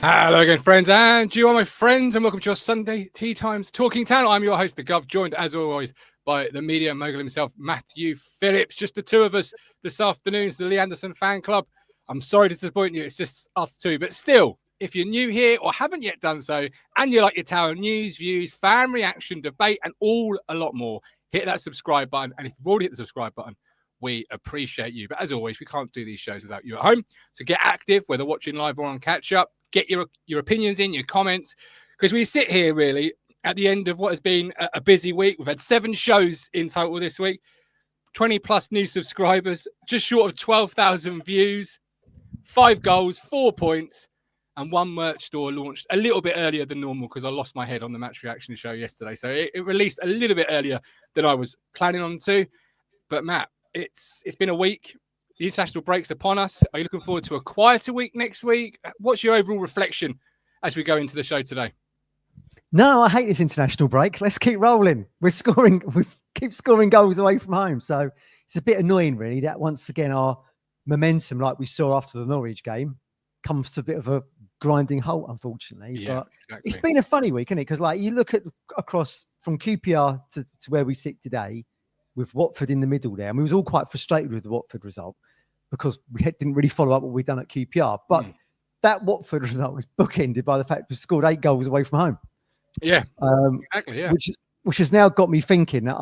Hello again, friends, and you are my friends, and welcome to your Sunday Tea Times Talking Town. I'm your host, the Gov, joined as always by the media mogul himself, Matthew Phillips. Just the two of us this afternoon. It's the Lee Anderson fan club. I'm sorry to disappoint you, it's just us two, but still, if you're new here or haven't yet done so, and you like your town news, views, fan reaction, debate, and a lot more, hit that subscribe button. And if you've already hit the subscribe button, we appreciate you. But as always, we can't do these shows without you at home. So get active, whether watching live or on catch up. Get your opinions in, your comments, because we sit here really at the end of what has been a busy week. We've had 7 shows in total this week, 20 plus new subscribers, just short of 12,000 views, 5 goals, 4 points, and 1 merch store launched a little bit earlier than normal because I lost my head on the match reaction show yesterday. So it released a little bit earlier than I was planning on to. But Matt, it's been a week. The international break's upon us. Are you looking forward to a quieter week next week? What's your overall reflection as we go into the show today? No, I hate this international break. Let's keep rolling. We keep scoring goals away from home. So it's a bit annoying, really, that once again our momentum, like we saw after the Norwich game, comes to a bit of a grinding halt, unfortunately. Yeah, but exactly. It's been a funny week, isn't it? Because like you look at across from QPR to where we sit today, with Watford in the middle there. And we was all quite frustrated with the Watford result because we didn't really follow up what we'd done at QPR. But that Watford result was bookended by the fact we scored 8 goals away from home. Yeah, exactly. Yeah, which has now got me thinking that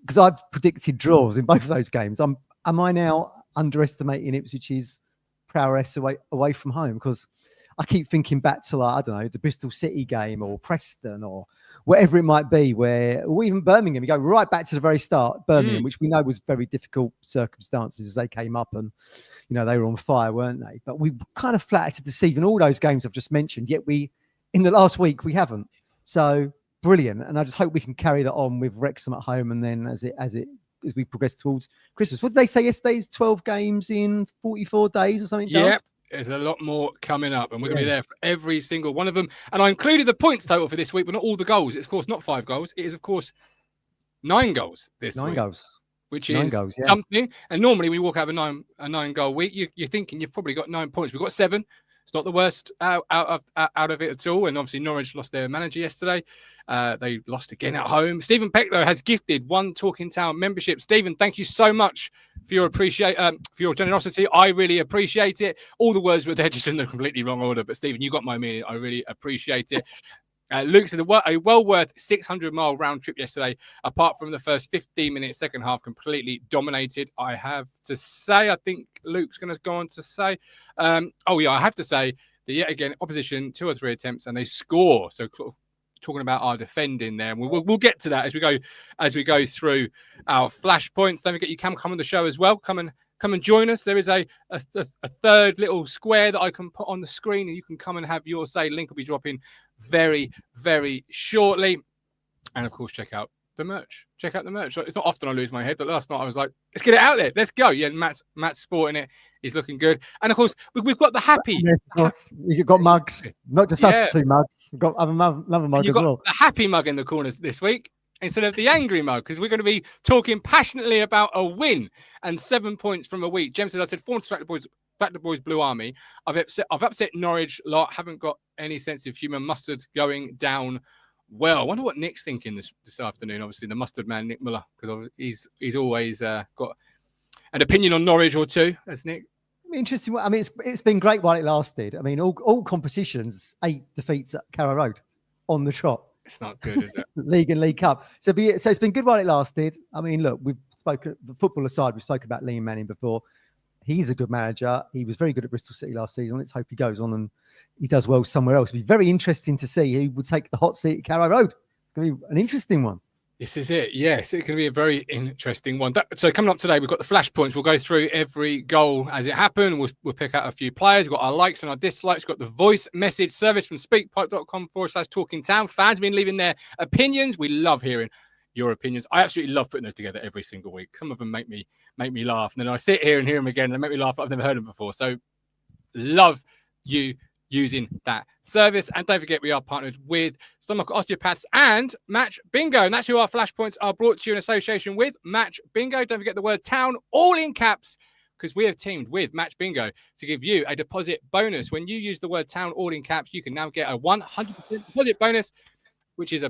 because I've predicted draws in both of those games. Am I now underestimating Ipswich's prowess away from home? Because I keep thinking back to, like, I don't know, the Bristol City game or Preston or whatever it might be, or even Birmingham. You go right back to the very start, Birmingham, which we know was very difficult circumstances as they came up and, you know, they were on fire, weren't they? But we kind of flattered to deceive in all those games I've just mentioned, yet in the last week, we haven't. So brilliant. And I just hope we can carry that on with Wrexham at home. And then as we progress towards Christmas, what did they say yesterday? 12 games in 44 days or something? Yeah. There's a lot more coming up, and we're going to be there for every single one of them. And I included the points total for this week, but not all the goals. It's, of course, not 5 goals. It is, of course, 9 goals this week. 9 goals. Which is something. And normally, when you walk out of a 9-goal week, you're thinking you've probably got 9 points. We've got 7. It's not the worst out of it at all. And obviously, Norwich lost their manager yesterday. They lost again at home. Stephen Peck, though, has gifted 1 Talking Town membership. Stephen, thank you so much for your generosity. I really appreciate it. All the words were there just in the completely wrong order. But Stephen, you got my meaning. I really appreciate it. Luke said a well worth 600-mile round trip yesterday, apart from the first 15-minute second half completely dominated. I have to say, I think Luke's going to go on to say, I have to say that yet again, opposition, 2 or 3 attempts and they score. So talking about our defending there, and we'll get to that as we go through our flashpoints. Don't forget, you can come on the show as well. Come and join us. There is a third little square that I can put on the screen, and you can come and have your say. Link will be dropping very, very shortly. And of course, check out the merch. It's not often I lose my head, but last night I was like, let's get it out there. Let's go. Yeah, Matt's sporting it. He's looking good. And of course, we've got the happy. Yes, of course. You've got mugs, not just us 2 mugs. We've got another mug as well. The happy mug in the corner this week instead of the angry mug, because we're going to be talking passionately about a win and 7 points from a week. James said, I said, 4 back the boys Blue Army. I've upset Norwich lot. Haven't got any sense of humour. Mustard going down well. I wonder what Nick's thinking this afternoon. Obviously, the mustard man, Nick Muller, because he's always got an opinion on Norwich or two, as Nick. Interesting. I mean, it's been great while it lasted. I mean, all competitions, 8 defeats at Carrow Road on the trot. It's not good, is it? League and League Cup. So it's been good while it lasted. I mean, look, we've spoken, football aside, we've spoken about Liam Manning before. He's a good manager. He was very good at Bristol City last season. Let's hope he goes on and he does well somewhere else. It'll be very interesting to see who would take the hot seat at Carrow Road. It's going to be an interesting one. This is it. Yes, it's going to be a very interesting one. So coming up today, we've got the flashpoints. We'll go through every goal as it happened. We'll pick out a few players. We've got our likes and our dislikes. We've got the voice message service from speakpipe.com/Talking Town. Fans have been leaving their opinions. We love hearing your opinions. I absolutely love putting those together every single week. Some of them make me laugh. And then I sit here and hear them again and they make me laugh. I've never heard them before. So love you using that service. And don't forget, we are partnered with Stowmarket Osteopaths and Match Bingo. And that's who our flashpoints are brought to you in association with. Match Bingo. Don't forget the word town, all in caps, because we have teamed with Match Bingo to give you a deposit bonus. When you use the word town all in caps, you can now get a 100% deposit bonus, which is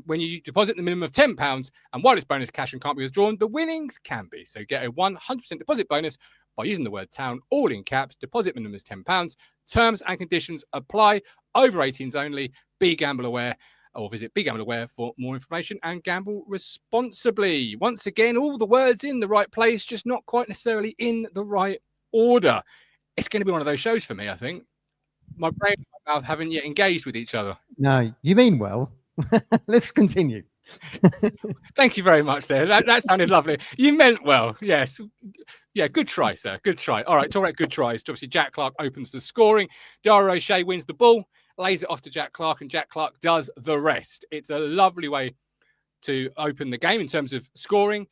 when you deposit the minimum of £10. And while it's bonus cash and can't be withdrawn, the winnings can be. So get a 100% deposit bonus by using the word town all in caps. Deposit minimum is £10. Terms and conditions apply. Over 18s only. Be gamble aware, or visit Be Gamble Aware for more information, and gamble responsibly. Once again, all the words in the right place, just not quite necessarily in the right order. It's going to be one of those shows for me, I think. My brain and my mouth haven't yet engaged with each other. No, you mean well. Let's continue. Thank you very much there. That sounded lovely. You meant well. Yes. Yeah, good try, sir. Good try. All right, talk about good tries. Obviously, Jack Clarke opens the scoring. Dara O'Shea wins the ball, lays it off to Jack Clarke, and Jack Clarke does the rest. It's a lovely way to open the game in terms of scoring.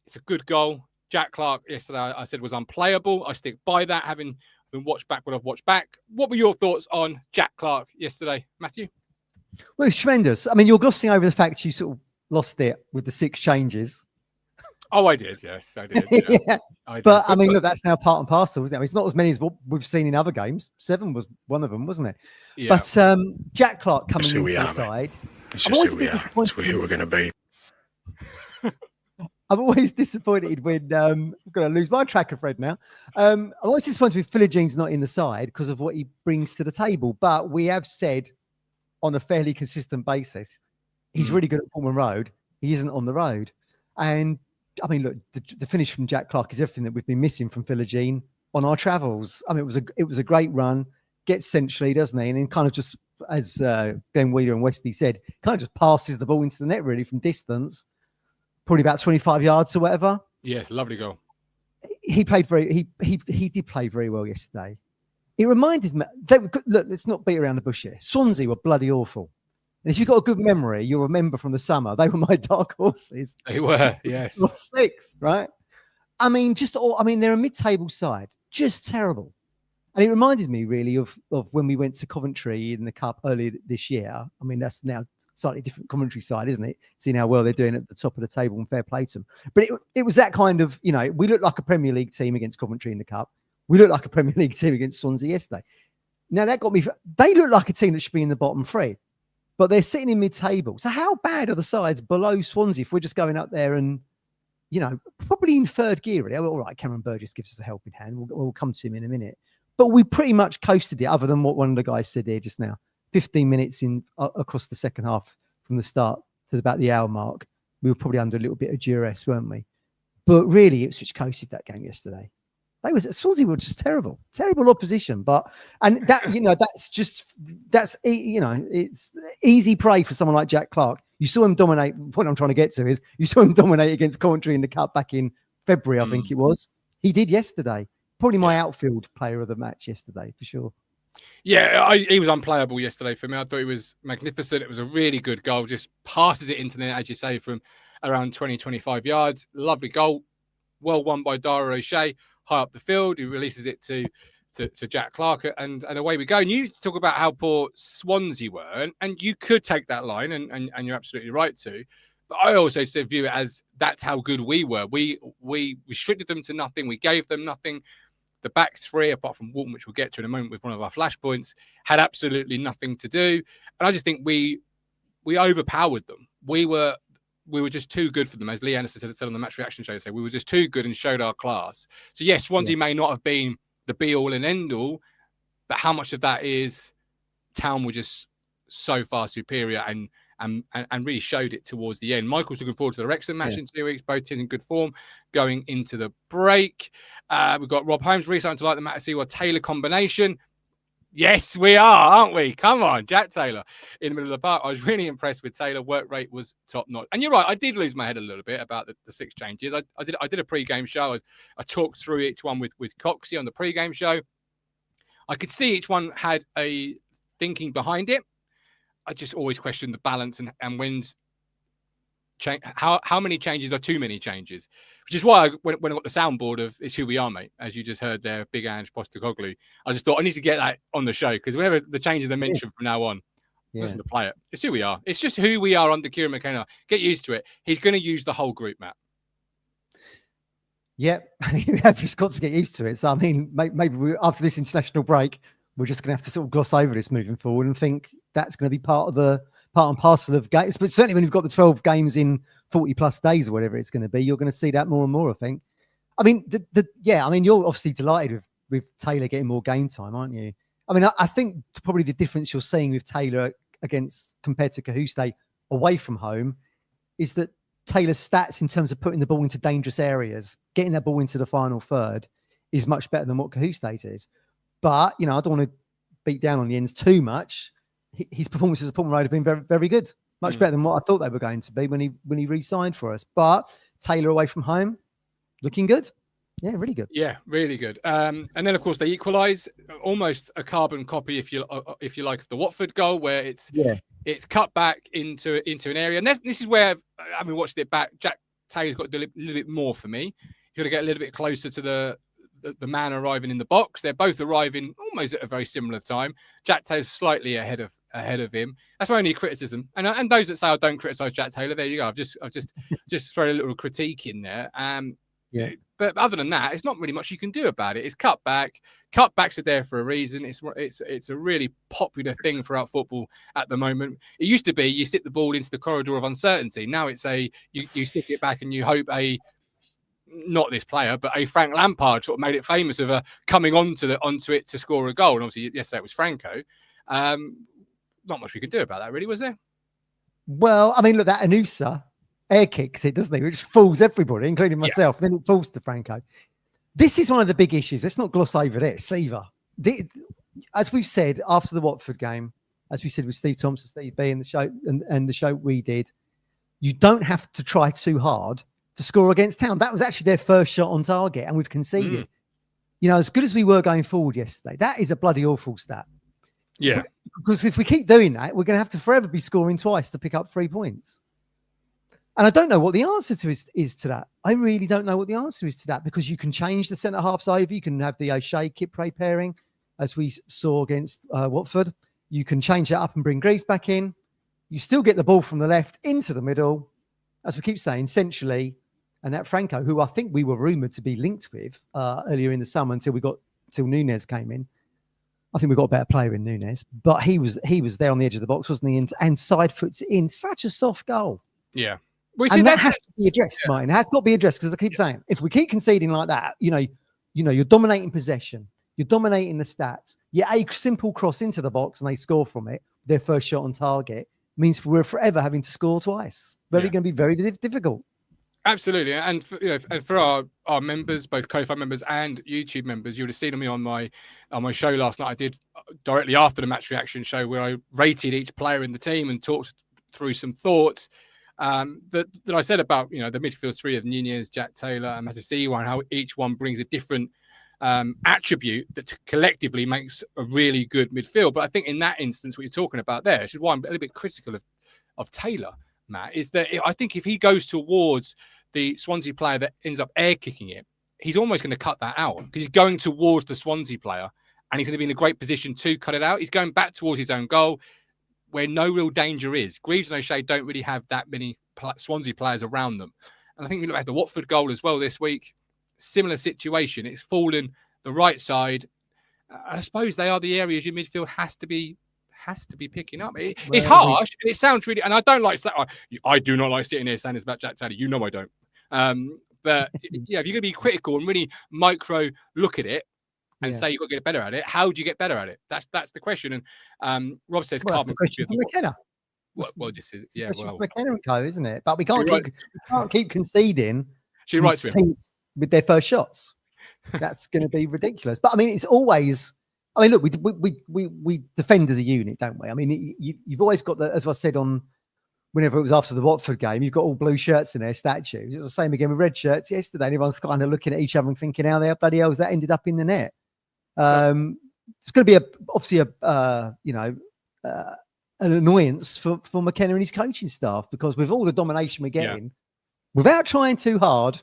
It's a good goal. Jack Clarke, yesterday, I said, was unplayable. I stick by that, having been watched back what I've watched back. What were your thoughts on Jack Clarke yesterday, Matthew? Well, it's tremendous. I mean, you're glossing over the fact you sort of lost it with the 6 changes. Oh, I did. Yes, I did. Yeah. Yeah. I did. But I mean, look, that's now part and parcel, isn't it? I mean, it's not as many as what we've seen in other games. 7 was one of them, wasn't it? Yeah. But Jack Clarke coming into the side. It's just who we are. It's who we're going to be. I'm always disappointed when I'm going to lose my track of Fred now. I'm always disappointed with Philogene not in the side because of what he brings to the table. But we have said on a fairly consistent basis, he's really good at Pullman Road. He isn't on the road. And I mean, look, the finish from Jack Clarke is everything that we've been missing from Philogene on our travels. I mean, it was a great run. Gets centrally, doesn't he? And then kind of just, as Glenn Wheeler and Westy said, kind of just passes the ball into the net really from distance, probably about 25 yards or whatever. Yes, lovely goal. He played he did play very well yesterday. It reminded me, look, let's not beat around the bush here. Swansea were bloody awful. And if you've got a good memory, you'll remember from the summer, they were my dark horses. They were, yes. 6, right? I mean, they're a mid-table side, just terrible. And it reminded me really of when we went to Coventry in the Cup earlier this year. I mean, that's now slightly different Coventry side, isn't it? Seeing how well they're doing at the top of the table, and fair play to them. But it was that kind of, we looked like a Premier League team against Coventry in the Cup. We looked like a Premier League team against Swansea yesterday. Now that got me, they look like a team that should be in the bottom 3, but they're sitting in mid-table. So how bad are the sides below Swansea if we're just going up there and, probably in 3rd gear? Really? All right, Cameron Burgess gives us a helping hand. We'll come to him in a minute. But we pretty much coasted it, other than what one of the guys said here just now. 15 minutes in across the second half from the start to about the hour mark, we were probably under a little bit of duress, weren't we? But really, Ipswich coasted that game yesterday. Swansea were just terrible opposition. It's easy prey for someone like Jack Clarke. You saw him dominate. What I'm trying to get to is you saw him dominate against Coventry in the Cup back in February, I think it was. He did yesterday. Probably my outfield player of the match yesterday, for sure. Yeah, he was unplayable yesterday for me. I thought he was magnificent. It was a really good goal. Just passes it into the net, as you say, from around 20, 25 yards. Lovely goal. Well won by Dara O'Shea. High up the field. He releases it to Jack Clarke, and away we go. And you talk about how poor Swansea were, and you could take that line, and you're absolutely right to. But I also view it as that's how good we were. We restricted them to nothing. We gave them nothing. The back 3, apart from Walton, which we'll get to in a moment with one of our flashpoints, had absolutely nothing to do. And I just think we overpowered them. We were just too good for them, as Lee Anderson said on the Match Reaction show. So we were just too good and showed our class. So yes, Swansea may not have been the be-all and end-all, but how much of that is Town were just so far superior and really showed it towards the end. Michael's looking forward to the Wrexham match in 2 weeks. Both teams in good form going into the break. We've got Rob Holmes really starting to like the Matt Taylor combination. Yes, we are, aren't we? Come on, Jack Taylor in the middle of the park. I was really impressed with Taylor. Work rate was top notch. And you're right, I did lose my head a little bit about the 6 changes. I did a pre-game show. I talked through each one with Coxie on the pre-game show. I could see each one had a thinking behind it. I just always question the balance and when's how many changes are too many changes, which is why when I got the soundboard of "It's Who We Are, Mate," as you just heard there, Big Ange Postecoglou, I just thought I need to get that on the show, because whenever the changes are mentioned from now on, listen to play it. It's who we are. It's just who we are under Kieran McKenna. Get used to it. He's going to use the whole group, Matt. Yep, we've just got to get used to it. So I mean, maybe after this international break, we're just going to have to sort of gloss over this moving forward and think that's going to be part and parcel of games. But certainly when you've got the 12 games in 40 plus days or whatever it's going to be, you're going to see that more and more, I think. I mean, I mean, you're obviously delighted with Taylor getting more game time, aren't you? I mean, I think probably the difference you're seeing with Taylor compared to Cahuste away from home is that Taylor's stats in terms of putting the ball into dangerous areas, getting that ball into the final third, is much better than what Cahuste's is. But, I don't want to beat down on the ends too much. His performance as a Portman Road have been very, very good. Much better than what I thought they were going to be when he re-signed for us. But Taylor away from home, looking good. Yeah, really good. Yeah, really good. And then, of course, they equalise, almost a carbon copy, if you like, of the Watford goal, where it's cut back into an area. And this is where, having watched it back, Jack Taylor's got to do a little bit more for me. He's got to get a little bit closer to the man arriving in the box. They're both arriving almost at a very similar time. Jack Taylor's slightly ahead of him. That's my only criticism. And those that say I don't criticise Jack Taylor, there you go. I've just thrown a little critique in there. But other than that, it's not really much you can do about it. It's cut back. Cutbacks are there for a reason. It's a really popular thing throughout football at the moment. It used to be you stick the ball into the corridor of uncertainty. Now it's you stick it back and you hope not this player, but a Frank Lampard sort of made it famous of coming onto it to score a goal. And obviously yesterday it was Franco. Not much we could do about that, really, was there? Well, I mean, look, that Anusa air kicks it, doesn't he? Which fools everybody, including myself. Yeah. Then it falls to Franco. This is one of the big issues. Let's not gloss over this either. As we've said after the Watford game, as we said with Steve Thompson, Steve B, and the show and the show we did, you don't have to try too hard to score against Town. That was actually their first shot on target, and we've conceded. As good as we were going forward yesterday, that is a bloody awful stat. Yeah. Because if we keep doing that, we're going to have to forever be scoring twice to pick up 3 points. And I don't know what the answer to is to that. I really don't know what the answer is to that, because you can change the centre halves over. You can have the O'Shea Kipre pairing, as we saw against Watford. You can change that up and bring Greaves back in. You still get the ball from the left into the middle, as we keep saying, centrally. And that Franco, who I think we were rumoured to be linked with earlier in the summer until Nunez came in. I think we got a better player in Nunez, but he was there on the edge of the box, wasn't he? And side foots it in. Such a soft goal. Yeah. And that has to be addressed, Martin. It has got to be addressed, because I keep saying, if we keep conceding like that, you're dominating possession, you're dominating the stats. A simple cross into the box and they score from it, their first shot on target, means we're forever having to score twice. Going to be very difficult. Absolutely, and for our members, both Ko-Fi members and YouTube members, you would have seen me on my show last night. I did directly after the match reaction show, where I rated each player in the team and talked through some thoughts that I said about the midfield three of Nunez, Jack Taylor, and Matasiwa, and how each one brings a different attribute that collectively makes a really good midfield. But I think in that instance, what you're talking about there, which is why I'm a little bit critical of Taylor, Matt, is that I think if he goes towards the Swansea player that ends up air kicking it, he's almost going to cut that out, because he's going towards the Swansea player and he's going to be in a great position to cut it out. He's going back towards his own goal where no real danger is. Greaves and O'Shea don't really have that many Swansea players around them. And I think we look at the Watford goal as well this week. Similar situation. It's fallen the right side. I suppose they are the areas your midfield has to be picking up. It's harsh, and it sounds really, and I don't like, I do not like sitting here saying this about Jack Taylor. I don't. But if you're going to be critical and really micro look at it and say you've got to get better at it, how do you get better at it? That's the question. And Rob says, carbon copy of McKenna. Well, this is McKenna and co, isn't it? But we can't keep conceding. She writes teams with their first shots. That's going to be ridiculous. But I mean, it's always. I mean, look, we defend as a unit, don't we? I mean, you've always got the, as I said whenever it was after the Watford game, you've got all blue shirts in their statues. It was the same again with red shirts yesterday. And everyone's kind of looking at each other and thinking, how the bloody hell has that ended up in the net? It's going to be obviously an annoyance for McKenna and his coaching staff, because with all the domination we're getting, without trying too hard,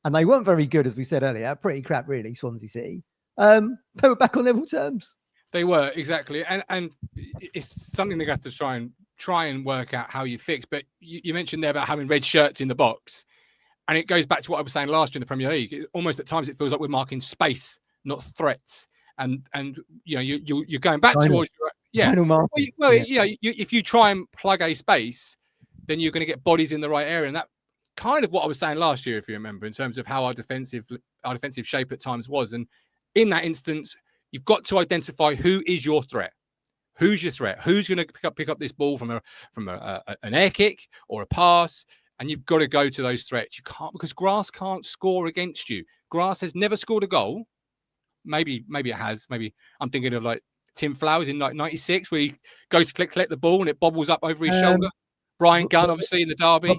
and they weren't very good, as we said earlier, pretty crap really, Swansea City. They were back on level terms. They were, exactly, and it's something they have to try and work out how you fix. But you mentioned there about having red shirts in the box, And it goes back to what I was saying last year in the Premier League. Almost at times it feels like we're marking space, not threats. And you're going back towards if you try and plug a space, then you're going to get bodies in the right area. And that kind of what I was saying last year, if you remember, in terms of how our defensive shape at times was. And in that instance, you've got to identify who is your threat. Who's your threat? Who's going to pick up this ball from an air kick or a pass? And you've got to go to those threats. You can't, because grass can't score against you. Grass has never scored a goal. Maybe it has. Maybe I'm thinking of like Tim Flowers in like 96, where he goes to collect the ball and it bobbles up over his shoulder. Brian Gunn, obviously, in the derby.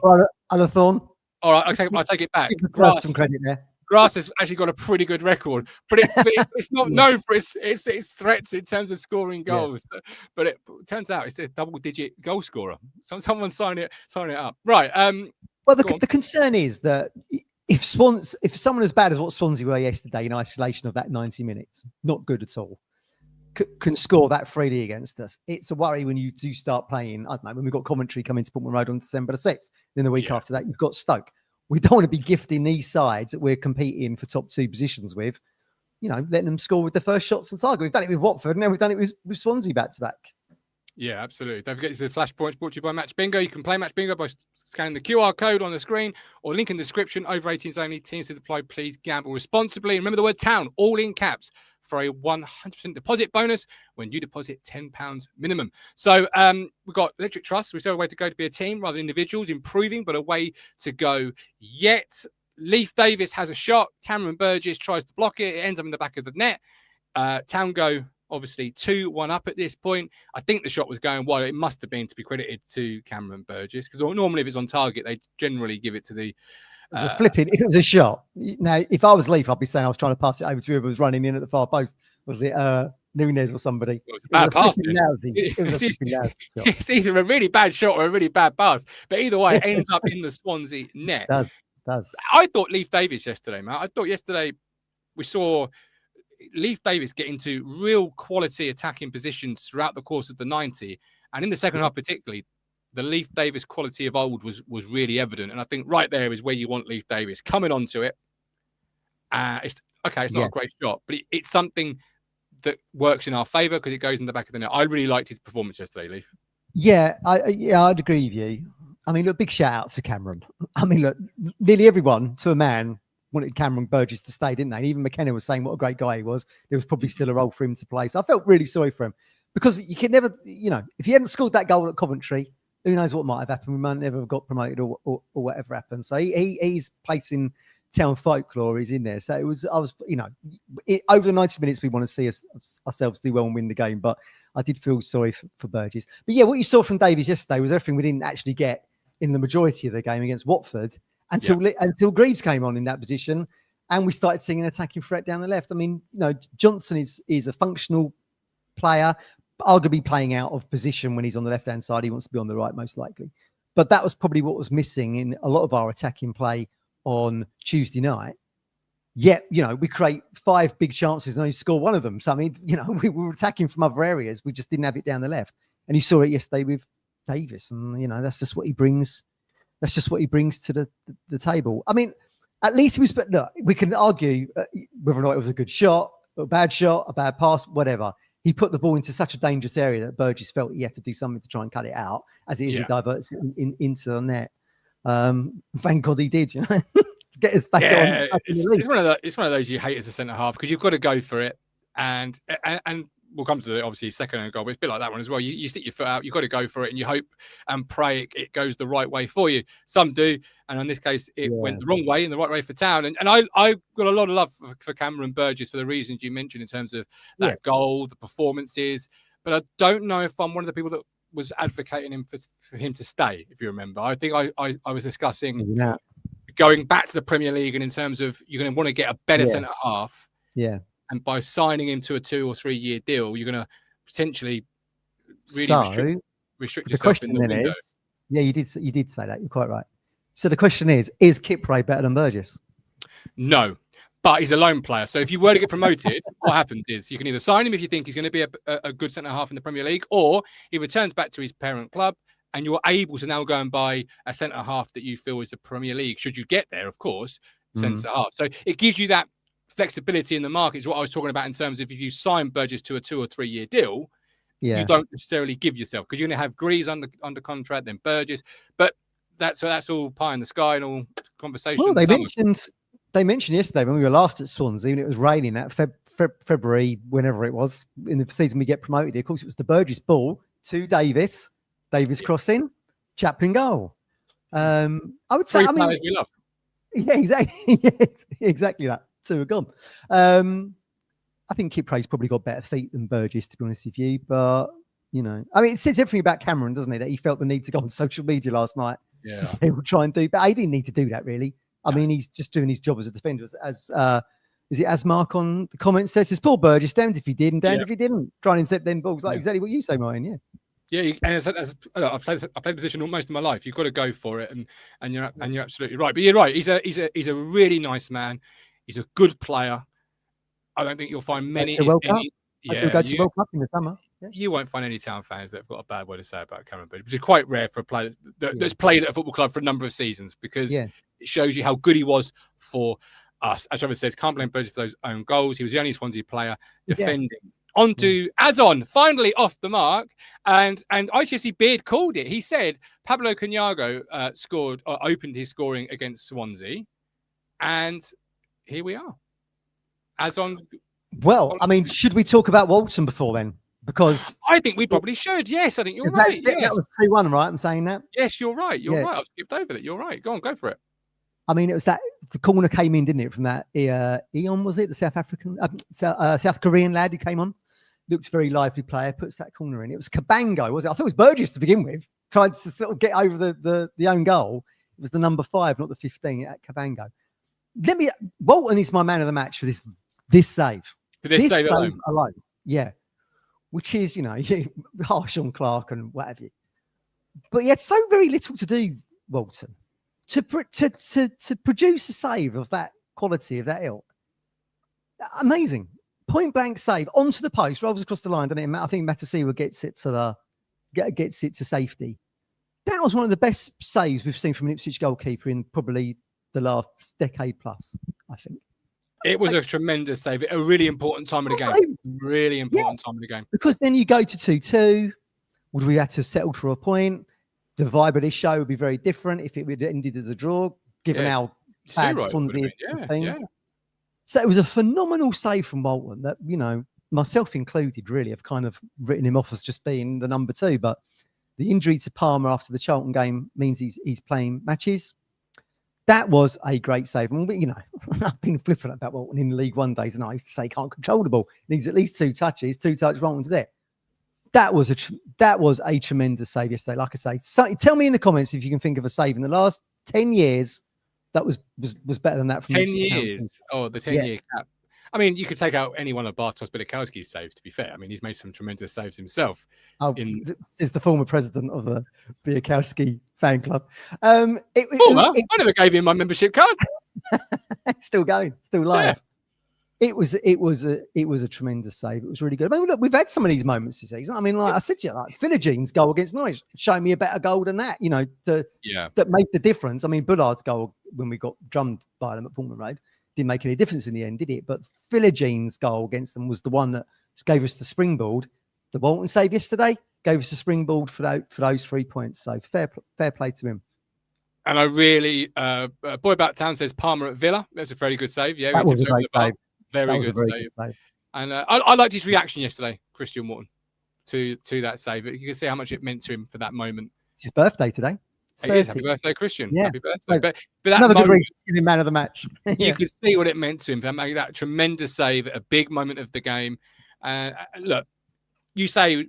Alathorn. All right, I take it back. Grass, some credit there. Grass has actually got a pretty good record, but it's not known for its threats in terms of scoring goals. Yeah. But it turns out it's a double-digit goal scorer. Someone sign it up. Right. Well, the concern is that if someone as bad as what Swansea were yesterday in isolation of that 90 minutes, not good at all, can score that freely against us, it's a worry when you do start playing. I don't know, when we've got commentary coming to Portman Road on December the 6th. Then the week after that, you've got Stoke. We don't want to be gifting these sides that we're competing for top 2 positions with, letting them score with the first shots on target. We've done it with Watford, and now we've done it with Swansea back to back. Yeah, absolutely. Don't forget, this is Flashpoints brought to you by Match Bingo. You can play Match Bingo by scanning the QR code on the screen or link in the description. Over 18s only. Teams to apply. Please gamble responsibly. And remember the word town, all in caps, for a 100% deposit bonus when you deposit £10 minimum. So we've got Electric Trust. We still have a way to go to be a team rather than individuals, improving, but a way to go yet. Leif Davis has a shot. Cameron Burgess tries to block it. It ends up in the back of the net. Town go, obviously, 2-1 up at this point. I think the shot was going wide. It must have been to be credited to Cameron Burgess, because normally if it's on target, they generally give it to the... It was flipping. If it was a shot. Now, if I was Leaf, I'd be saying I was trying to pass it over to whoever was running in at the far post. Was it Nunez or somebody? It was a bad pass. It's either a really bad shot or a really bad pass. But either way, it ends up in the Swansea net. It does. I thought Leif Davis yesterday, Matt. I thought yesterday we saw Leif Davis get into real quality attacking positions throughout the course of the 90. And in the second half particularly, the Leif Davis quality of old was really evident. And I think right there is where you want Leif Davis coming onto it. It's not a great shot, but it's something that works in our favour because it goes in the back of the net. I really liked his performance yesterday, Leif. Yeah, I'd agree with you. I mean, look, big shout out to Cameron. I mean, look, nearly everyone to a man wanted Cameron Burgess to stay, didn't they? And even McKenna was saying what a great guy he was. There was probably still a role for him to play. So I felt really sorry for him because you could never, if he hadn't scored that goal at Coventry, who knows what might have happened? We might never have got promoted or whatever happened. So he's placing town folklore. He's in there. So over the 90 minutes, we want to see ourselves do well and win the game. But I did feel sorry for Burgess. But yeah, what you saw from Davies yesterday was everything we didn't actually get in the majority of the game against Watford until Greaves came on in that position, and we started seeing an attacking threat down the left. I mean, Johnson is a functional player, arguably playing out of position when he's on the left-hand side. He wants to be on the right, most likely. But that was probably what was missing in a lot of our attacking play on Tuesday night. Yet, we create 5 big chances and only score one of them. So, I mean, we were attacking from other areas. We just didn't have it down the left. And you saw it yesterday with Davis. And, that's just what he brings. That's just what he brings to the table. I mean, at least he was, but look, we can argue whether or not it was a good shot, a bad pass, whatever. He put the ball into such a dangerous area that Burgess felt he had to do something to try and cut it out. As it is, he diverts it into the net. Thank God he did, get us back on. It's one of those you hate as a centre half because you've got to go for it, and we'll come to the obviously second own goal, but it's a bit like that one as well. You stick your foot out, you've got to go for it, and you hope and pray it goes the right way for you. Some do, and in this case, it went the wrong way and the right way for Town. And I got a lot of love for Cameron Burgess for the reasons you mentioned in terms of that goal, the performances. But I don't know if I'm one of the people that was advocating him for him to stay. If you remember, I think I was discussing going back to the Premier League, and in terms of you're going to want to get a better centre half. Yeah. And by signing him to a 2 or 3 year deal, you're going to potentially really restrict yourself in the window. You did say that. You're quite right. So the question is Kipre better than Burgess? No, but he's a lone player. So if you were to get promoted, what happens is you can either sign him if you think he's going to be a good centre half in the Premier League, or he returns back to his parent club and you're able to now go and buy a centre half that you feel is the Premier League, should you get there, of course, centre half. So it gives you that flexibility in the market, is what I was talking about in terms of if you sign Burgess to a 2 or 3 year deal, you don't necessarily give yourself, because you're going to have Greaves under contract, then Burgess. But that's all pie in the sky and all conversation. Well, they mentioned yesterday when we were last at Swansea and it was raining that February, whenever it was, in the season we get promoted. Of course, it was the Burgess ball to Davis crossing, Chaplin goal. I would say, I mean, we love. Yeah, exactly. Exactly that. 2 are gone. I think Kipre's probably got better feet than Burgess, to be honest with you. But, you know, I mean, it says everything about Cameron, doesn't it? That he felt the need to go on social media last night to say we'll try and do. But he didn't need to do that, really. I mean, he's just doing his job as a defender. As Mark on the comments says, his poor Burgess, damned if he did and damned if he didn't. Trying to intercept them balls, like exactly what you say, Martin. Yeah. Yeah, and I've played position most of my life. You've got to go for it, and you're absolutely right. But you're right. He's a really nice man. He's a good player. I don't think you'll find many. Go to the World Cup in the summer. Yeah. You won't find any Town fans that have got a bad word to say about Cameron Burgess, which is quite rare for a player that's played at a football club for a number of seasons, because it shows you how good he was for us. As Trevor says, can't blame Burgess for those own goals. He was the only Swansea player defending. On to Azon, finally off the mark, and ITFC Beard called it. He said Pablo Cunyago opened his scoring against Swansea, and here we are. Azon. Well, I mean, should we talk about Walton before then? Because I think we probably should. Yes, I think you're right. That was 2-1, right? I'm saying that. Yes, you're right. You're right. I've skipped over that. You're right. Go on, go for it. I mean, it was the corner came in, didn't it? From that Eon, was it? The South Korean lad who came on. Looked a very lively player, puts that corner in. It was Cabango, was it? I thought it was Burgess to begin with. Tried to sort of get over the own goal. It was the number 5, not the 15 at Cabango. Walton is my man of the match for this save. For this save alone. Yeah. Which is, you know, harsh on Clarke and what have you. But he had so very little to do, Walton, to produce a save of that quality, of that ilk. Amazing. Point blank save onto the post, rolls across the line, doesn't it? I think Matasiwa gets it to safety. That was one of the best saves we've seen from an Ipswich goalkeeper in probably the last decade plus, I think. It was a tremendous save. A really important time of the game. Really important time of the game. Because then you go to 2-2. Would we have to have settled for a point? The vibe of this show would be very different if it would have ended as a draw, given how bad Swansea thing. Yeah. So it was a phenomenal save from Walton that, you know, myself included, really have kind of written him off as just being the number 2. But the injury to Palmer after the Charlton game means he's playing matches. That was a great save. And, you know, I've been flippant about Walton in League One days, and I used to say he can't control the ball. Needs at least 2 touches, 2 touches Walton to there. That was a tremendous save yesterday. Like I say, so, tell me in the comments if you can think of a save in the last 10 years that was better than that. From 10 years. Oh, the 10-year cap. I mean, you could take out any one of Bartosz Białkowski's saves, to be fair. I mean, he's made some tremendous saves himself. This is the former president of the Białkowski fan club. I never gave him my membership card. Still going, still live. Yeah. It was a tremendous save. It was really good. I mean, look, we've had some of these moments this season. I mean, like I said to you, like Philigine's goal against Norwich, show me a better goal than that. You know, that made the difference. I mean, Bullard's goal when we got drummed by them at Portman Road didn't make any difference in the end, did it? But Philigine's goal against them was the one that just gave us the springboard. The Walton save yesterday gave us a springboard for those 3 points. So fair play to him. And I really, Boy About Town says Palmer at Villa. That's a very good save. Yeah, that was a great save. Very good save. And I liked his reaction yesterday, Christian Walton, to that save. You can see how much it meant to him for that moment. It's his birthday today. It is. Happy birthday, Christian. Yeah. Happy birthday. But that another good reason to give him man of the match. You could see what it meant to him to make that tremendous save at a big moment of the game. Look, you say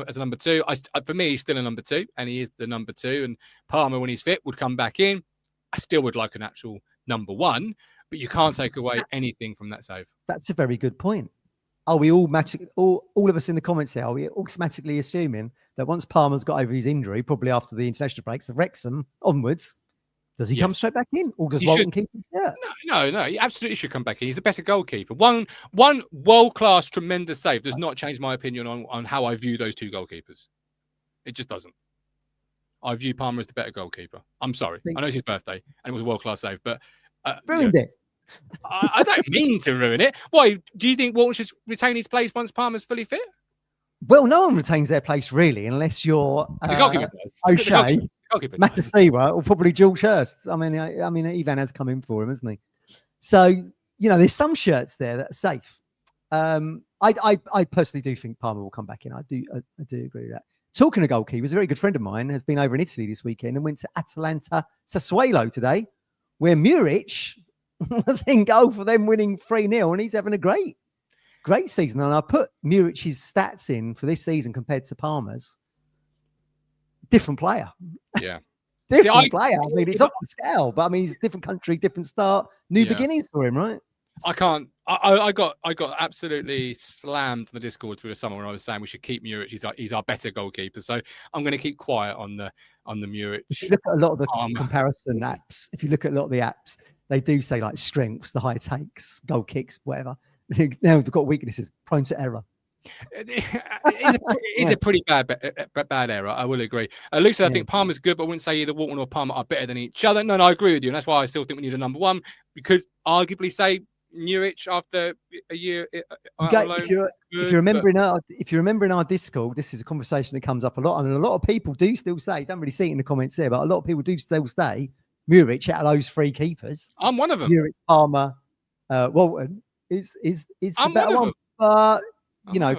as a number 2. For me, he's still a number 2, and he is the number 2. And Palmer, when he's fit, would come back in. I still would like an actual number 1, but you can't take away anything from that save. That's a very good point. Are we all of us in the comments here, are we automatically assuming that once Palmer's got over his injury, probably after the international breaks, the Wrexham onwards, does he come straight back in? Or does Walton keep him? Yeah. No, he absolutely should come back in. He's the better goalkeeper. One world-class, tremendous save does not change my opinion on how I view those 2 goalkeepers. It just doesn't. I view Palmer as the better goalkeeper. I'm sorry. I know it's his birthday and it was a world-class save, but ruined it. I don't mean to ruin it. Why? Do you think Walton should retain his place once Palmer's fully fit? Well, no one retains their place really, unless you're O'Shea, Matasiwa, or probably George Hurst. I mean, Ivan has come in for him, hasn't he? So there's some shirts there that are safe. I personally do think Palmer will come back in. I do agree with that. Talking of goalkeepers, a very good friend of mine has been over in Italy this weekend and went to Atalanta Sassuolo today, where Muric was in goal for them, winning 3-0, and he's having a great season. And I put Muric's stats in for this season compared to Palmer's. Different player. Yeah. Different player. I mean, it's off the scale, but I mean, he's a different country, different start, new beginnings for him, right? I can't. I got absolutely slammed in the Discord through the summer when I was saying we should keep Muric. He's our better goalkeeper. So I'm going to keep quiet on the Muric. If you look at a lot of the comparison apps, they do say like strengths, the high takes, goal kicks, whatever. Now they've got weaknesses, prone to error. It's a pretty bad error. I will agree. Luke said, I think Palmer's good, but I wouldn't say either Walton or Palmer are better than each other. No, I agree with you. And that's why I still think we need a number one. We could arguably say Muric after a year. If you remember in our Discord, this is a conversation that comes up a lot. I mean, a lot of people do still say, don't really see it in the comments there, but a lot of people do still say Muric out of those three keepers. I'm one of them. Muric, Palmer, Walton is the better one. But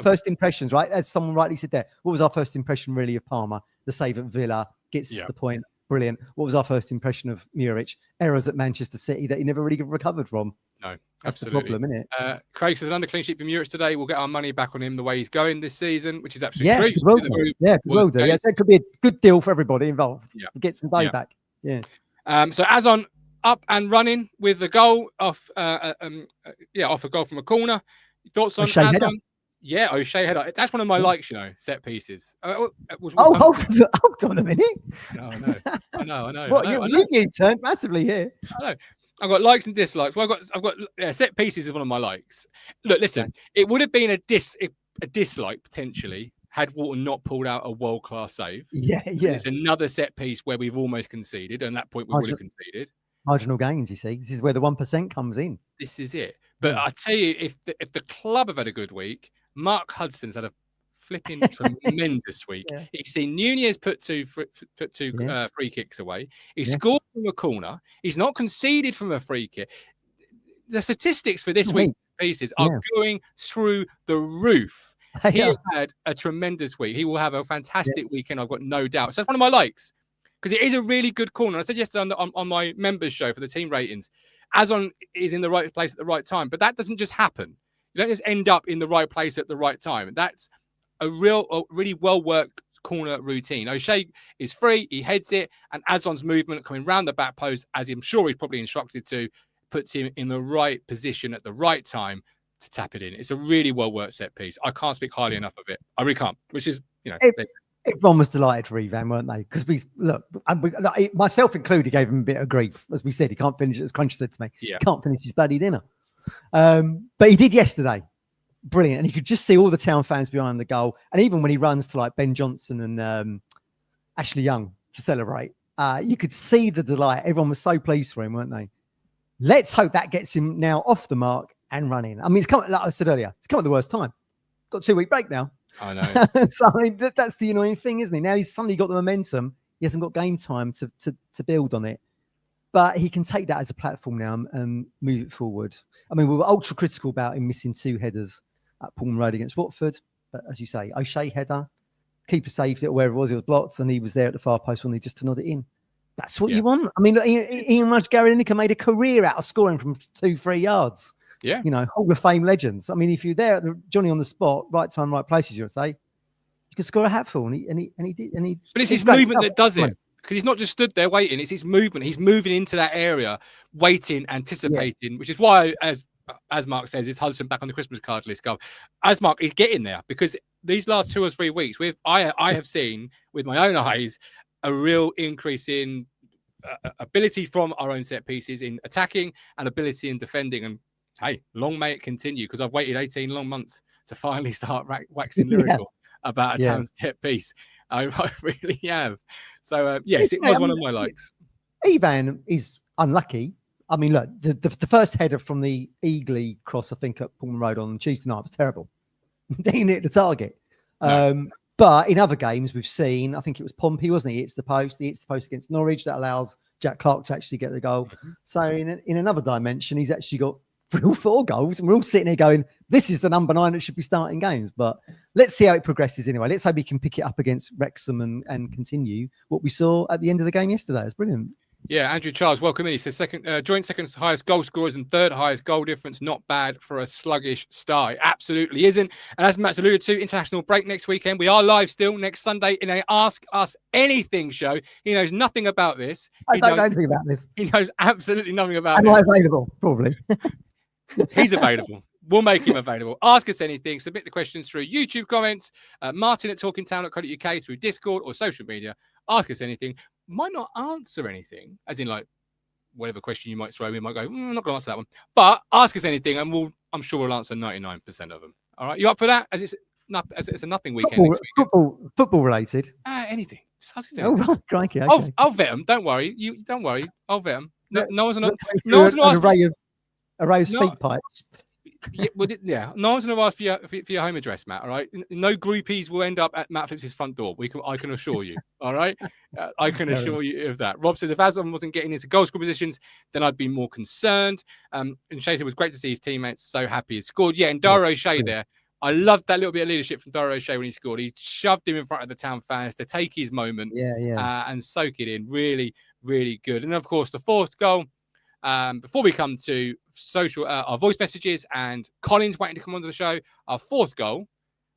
first impressions, right? As someone rightly said there, what was our first impression really of Palmer? The save at Villa gets the point. Brilliant. What was our first impression of Muric? Errors at Manchester City that he never really recovered from. No, that's absolutely. the problem, isn't it? Craig says another clean sheet for Muric today. We'll get our money back on him the way he's going this season, which is absolutely true. Well done. Yeah, that could be a good deal for everybody involved. Yeah, get some dough back. Yeah. So Azon up and running with the goal off a goal from a corner. Thoughts on Azon? Header. Yeah, O'Shea header. That's one of my likes, set pieces. Hold on a minute. No, I know. What, you turned massively here. I know. I've got likes and dislikes. Well, I've got set pieces is one of my likes. Look, listen, it would have been a dislike potentially had Walton not pulled out a world-class save. Yeah. It's another set piece where we've almost conceded, and at that point we would have conceded. Marginal gains, you see. This is where the 1% comes in. This is it. But I tell you, if the club have had a good week, Mark Hudson's had a flipping tremendous week. Yeah. He's seen Nunez put two free kicks away. He scored from a corner. He's not conceded from a free kick. The statistics for this week's pieces are going through the roof. He has had a tremendous week. He will have a fantastic weekend. I've got no doubt. So that's one of my likes because it is a really good corner. I said yesterday on my members show for the team ratings, Azon is in the right place at the right time, but that doesn't just happen. You don't just end up in the right place at the right time. That's a really well-worked corner routine. O'Shea is free, he heads it, and Azon's movement coming round the back post, as I'm sure he's probably instructed to, puts him in the right position at the right time to tap it in. It's a really well-worked set piece. I can't speak highly enough of it. I really can't, which is, everyone was delighted for Ivan, weren't they? Because myself included, gave him a bit of grief. As we said, he can't finish, as Crunch said to me, he can't finish his bloody dinner. But he did yesterday. Brilliant. And you could just see all the town fans behind the goal. And even when he runs to like Ben Johnson and Ashley Young to celebrate, you could see the delight. Everyone was so pleased for him, weren't they? Let's hope that gets him now off the mark and running. I mean, it's come, like I said earlier, it's come at the worst time. Got a 2-week break now. I know. So I mean, that's the annoying thing, isn't he? Now he's suddenly got the momentum. He hasn't got game time to build on it. But he can take that as a platform now and move it forward. I mean, we were ultra critical about him missing 2 headers at Pullman Road against Watford. But as you say, O'Shea header, keeper saved it wherever it was blocked, and he was there at the far post when he just to nod it in. That's what you want. I mean, Ian Rush, Gary Lineker made a career out of scoring from 2-3 yards. Yeah. Hall of Fame legends. I mean, if you're there at Johnny on the spot, right time, right places, you'll say, you could score a hatful. And he did. But it's his movement that does it. Because he's not just stood there waiting, it's his movement. He's moving into that area, waiting, anticipating, which is why, as Mark says, it's Hudson back on the Christmas card list. As Mark is getting there, because these last 2 or 3 weeks, I have seen with my own eyes a real increase in ability from our own set pieces in attacking and ability in defending. And hey, long may it continue, because I've waited 18 long months to finally start waxing lyrical. about a town set piece. I really have. So yes, it was one of my likes. Ivan is unlucky. I mean, look, the first header from the Eagly cross, I think, at Pullman Road on Tuesday night was terrible. They didn't hit the target. No. But in other games we've seen, I think it was Pompey, wasn't he? He hits the post against Norwich. That allows Jack Clarke to actually get the goal. Mm-hmm. So in another dimension, he's actually got 3 or 4 goals. And we're all sitting here going, this is the number 9 that should be starting games. But let's see how it progresses anyway. Let's hope he can pick it up against Wrexham and continue what we saw at the end of the game yesterday. It's brilliant. Yeah, Andrew Charles, welcome in. He says joint second highest goal scorers and third highest goal difference. Not bad for a sluggish start. It absolutely isn't. And as Matt's alluded to, international break next weekend. We are live still next Sunday in a Ask Us Anything show. He knows nothing about this. I don't know anything about this. He knows absolutely nothing about it. Am I available? Probably. He's available. We'll make him available. Ask us anything. Submit the questions through YouTube comments, martin@talkingtown.co.uk, through Discord or social media. Ask us anything. Might not answer anything, as in like whatever question you might throw, we might go, I'm not going to answer that one. But ask us anything, and I'm sure we'll answer 99% of them. All right, you up for that? As it's a nothing weekend. Football related. Anything. Oh, right, crikey, okay. I'll vet them. Don't worry. Don't worry. I'll vet them. No one's going to array of speak pipes. No one's going to ask for your home address, Matt. All right, no groupies will end up at Matt Phillips's front door. I can assure you. All right, I can assure you of that. Rob says if Aslam wasn't getting into goal score positions, then I'd be more concerned. And Shay said it was great to see his teammates so happy he scored. Yeah, and Dara O'Shea there. I loved that little bit of leadership from Dara O'Shea when he scored. He shoved him in front of the town fans to take his moment, and soak it in. Really, really good. And of course, the fourth goal. Before we come to social, our voice messages and Collins waiting to come onto the show, our fourth goal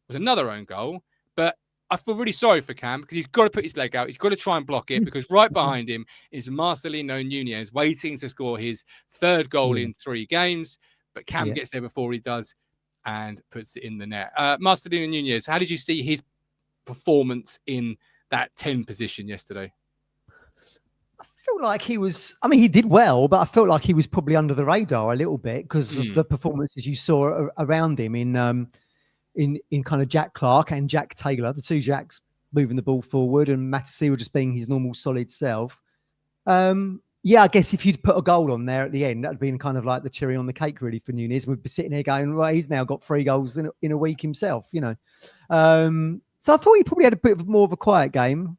was another own goal. But I feel really sorry for Cam because he's got to put his leg out. He's got to try and block it because right behind him is Marcelino Nunez waiting to score his third goal in 3 games. But Cam gets there before he does and puts it in the net. Marcelino Nunez, how did you see his performance in that 10 position yesterday? I felt like he was, I mean, he did well, but I felt like he was probably under the radar a little bit because of the performances you saw around him in kind of Jack Clarke and Jack Taylor, the 2 Jacks moving the ball forward, and Matasiwa just being his normal solid self. I guess if you'd put a goal on there at the end, that'd been kind of like the cherry on the cake really for Nunez. We'd be sitting here going, well, he's now got 3 goals in a week himself, you know. So I thought he probably had a bit more of a quiet game.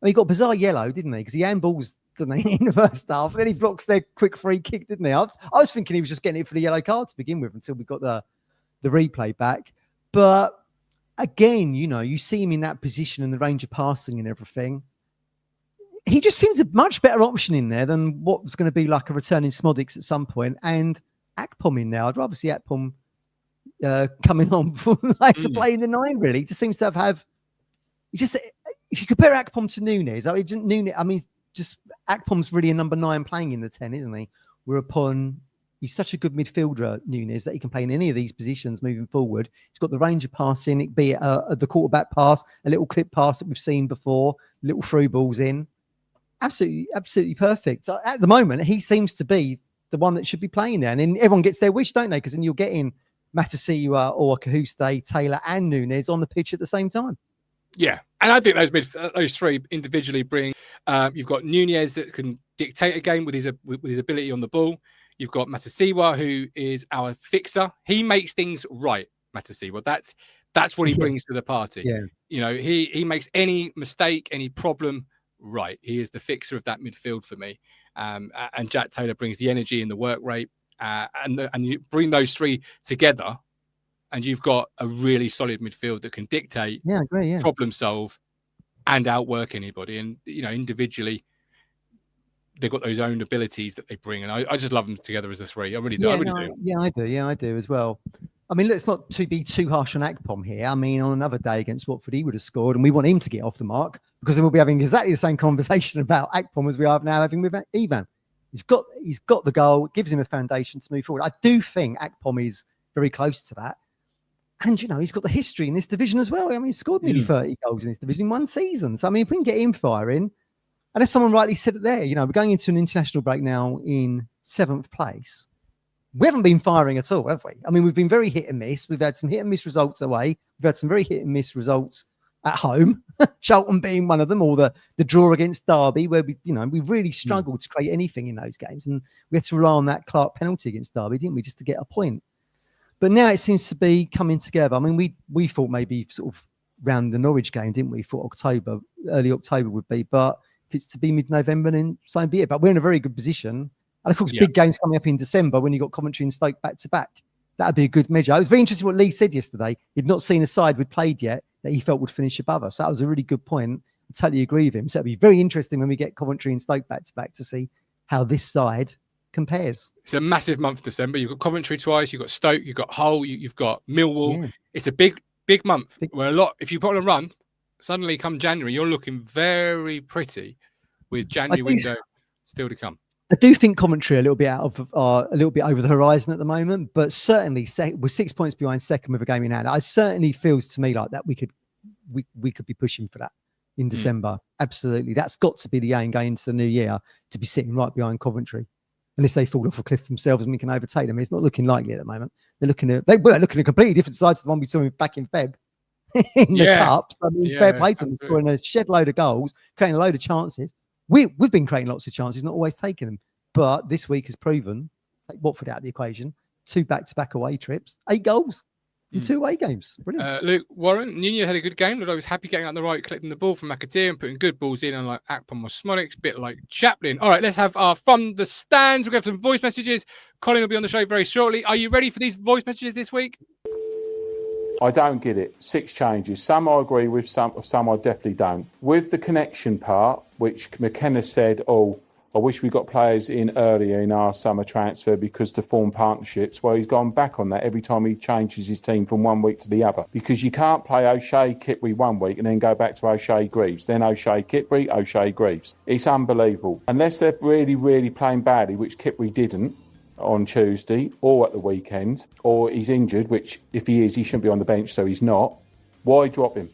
I mean, he got a bizarre yellow, didn't he? Because he handballs, didn't he, in the first half. And then he blocks their quick free kick, didn't he? I was thinking he was just getting it for the yellow card to begin with until we got the replay back. But again, you know, you see him in that position and the range of passing and everything. He just seems a much better option in there than what was going to be like a returning Smodics at some point. And Akpom in now. I'd rather see Akpom coming on to play in the 9, really. He just seems to have if you compare Akpom to Nunez, Akpom's really a number 9 playing in the 10, isn't he? Whereupon he's such a good midfielder, Nunez, that he can play in any of these positions moving forward. He's got the range of passing, it be it the quarterback pass, a little clip pass that we've seen before, little through balls in. Absolutely perfect. So at the moment, he seems to be the one that should be playing there. And then everyone gets their wish, don't they? Because then you're getting Matasiwa or Kahuste, Taylor and Nunez on the pitch at the same time. Yeah, and I think those 3 individually bring. You've got Nunez that can dictate a game with his ability on the ball. You've got Matasiwa, who is our fixer. He makes things right. Matasiwa. That's what he brings to the party. Yeah. You know, he makes any mistake, any problem right. He is the fixer of that midfield for me. And Jack Taylor brings the energy and the work rate. And you bring those 3 together. And you've got a really solid midfield that can dictate, problem solve, and outwork anybody. And, you know, individually, they've got those own abilities that they bring. And I just love them together as a 3. I really do. I do as well. I mean, let's not be too harsh on Akpom here. I mean, on another day against Watford, he would have scored, and we want him to get off the mark because then we'll be having exactly the same conversation about Akpom as we are now having with Ivan. He's got the goal, it gives him a foundation to move forward. I do think Akpom is very close to that. And, you know, he's got the history in this division as well. I mean, he's scored nearly 30 goals in this division in 1 season. So, I mean, if we can get him firing, and as someone rightly said it there, you know, we're going into an international break now in 7th place. we haven't been firing at all, have we? I mean, we've been very hit and miss. We've had some hit and miss results away. We've had some very hit and miss results at home, Charlton being one of them, or the draw against Derby, where we really struggled to create anything in those games. And we had to rely on that Clarke penalty against Derby, didn't we, just to get a point. But now it seems to be coming together. I mean, we thought maybe sort of round the Norwich game, didn't we? Thought early October would be. But if it's to be mid-November, then so be it. But we're in a very good position. And of course, big games coming up in December when you got Coventry and Stoke back-to-back. That'd be a good measure. It was very interesting what Lee said yesterday. He'd not seen a side we'd played yet that he felt would finish above us. That was a really good point. I totally agree with him. So it'll be very interesting when we get Coventry and Stoke back-to-back to see how this side compares. It's a massive month, December. You've got Coventry twice, you've got Stoke, you've got Hull, you've got Millwall. Yeah. It's a big month where if you put on a run, suddenly come January, you're looking very pretty with January window still to come. I do think Coventry a little bit over the horizon at the moment, but certainly we're 6 points behind second with a game in hand. It certainly feels to me like that we could be pushing for that in December. Absolutely, that's got to be the aim going into the new year, to be sitting right behind Coventry, unless they fall off a cliff themselves and we can overtake them. It's not looking likely at the moment. They're looking at a completely different side to the one we saw back in Feb in the Cups. I mean, fair play to them, scoring a shed load of goals, creating a load of chances. We've been creating lots of chances, not always taking them. But this week has proven, take Watford out of the equation, 2 back-to-back away trips, 8 goals in 2 away games. Brilliant. Luke Warren, Nuno had a good game. I was happy getting out the right, collecting the ball from McAteer and putting good balls in, and like Akpom or Smolix, bit like Chaplin. All right, let's have our From the Stands. We'll have some voice messages. Colin will be on the show very shortly. Are you ready for these voice messages this week? I don't get it. 6 changes. Some I agree with, some I definitely don't. With the connection part, which McKenna said, I wish we got players in earlier in our summer transfer because to form partnerships. Well, he's gone back on that every time he changes his team from one week to the other, because you can't play O'Shea Kipri one week and then go back to O'Shea Greaves, then O'Shea Kipri, O'Shea Greaves. It's unbelievable. Unless they're really, really playing badly, which Kipri didn't on Tuesday or at the weekend, or he's injured, which if he is, he shouldn't be on the bench, so he's not. Why drop him?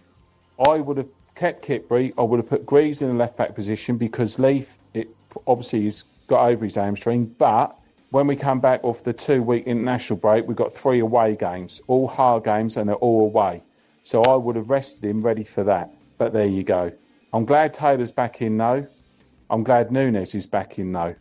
I would have kept Kipri. I would have put Greaves in the left-back position because Leaf, obviously he's got over his hamstring, but when we come back off the 2-week international break, we've got 3 away games, all hard games, and they're all away. So I would have rested him ready for that. But there you go. I'm glad Taylor's back in though. I'm glad Nunes is back in though.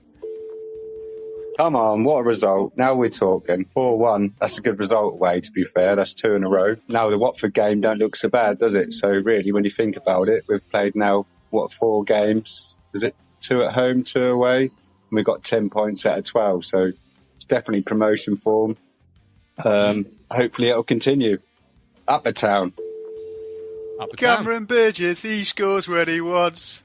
Come on, what a result. Now we're talking. 4-1. That's a good result away, to be fair. That's 2 in a row. Now the Watford game don't look so bad, does it? So really, when you think about it, we've played now, 4 games? Is it 2 at home, 2 away? And we've got 10 points out of 12. So it's definitely promotion form. Hopefully it'll continue. Up the town. Cameron Burgess, he scores when he wants.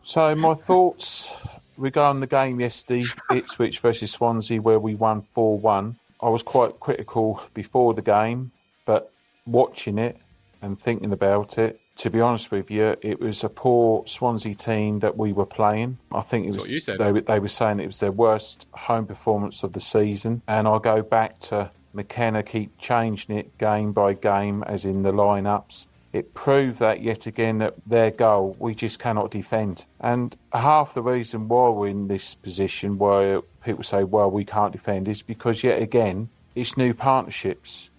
So my thoughts regarding the game yesterday, Ipswich versus Swansea, where we won 4-1. I was quite critical before the game, but watching it and thinking about it, to be honest with you, it was a poor Swansea team that we were playing. I think it was. What you said. They were saying it was their worst home performance of the season, and I go back to McKenna keep changing it game by game, as in the lineups. It proved that yet again that their goal, we just cannot defend. And half the reason why we're in this position where people say, well, we can't defend, is because yet again, it's new partnerships.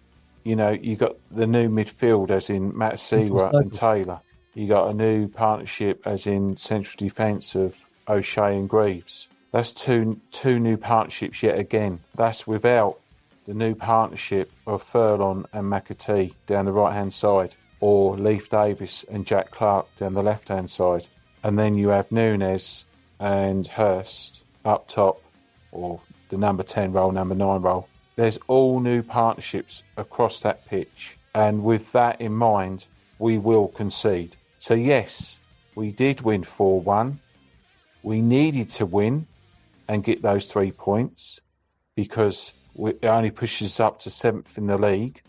You know, you got the new midfield, as in Matasira and Taylor. You got a new partnership, as in central defence of O'Shea and Greaves. That's two new partnerships yet again. That's without the new partnership of Furlong and McAtee down the right-hand side, or Leif Davis and Jack Clarke down the left-hand side. And then you have Nunes and Hurst up top, or the number 10 role, number 9 role. There's all new partnerships across that pitch. And with that in mind, we will concede. So yes, we did win 4-1. We needed to win and get those 3 points because it only pushes us up to 7th in the league.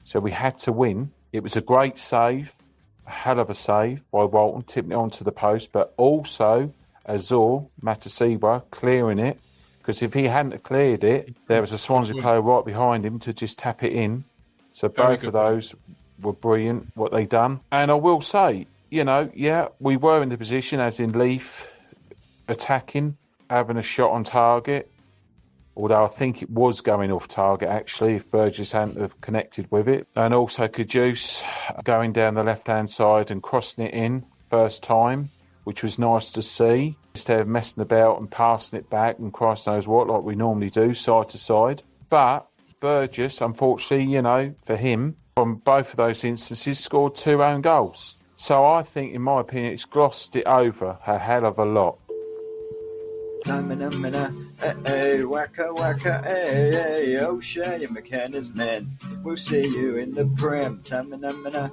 So we had to win. It was a great save, a hell of a save by Walton, tipping it onto the post, but also Azor, Matasira, clearing it, because if he hadn't cleared it, there was a Swansea player right behind him to just tap it in. So both of those were brilliant, what they done. And I will say, you know, yeah, we were in the position, as in Leaf attacking, having a shot on target, although I think it was going off target actually if Burgess hadn't have connected with it. And also Caduce going down the left-hand side and crossing it in first time, which was nice to see, instead of messing about and passing it back and Christ knows what, like we normally do, side to side. But Burgess, unfortunately, you know, for him, from both of those instances, scored 2 own goals. So I think, in my opinion, it's glossed it over a hell of a lot. Waka waka, hey, O'Shea and McKenna's men. We'll see you in the Prem. Tamina,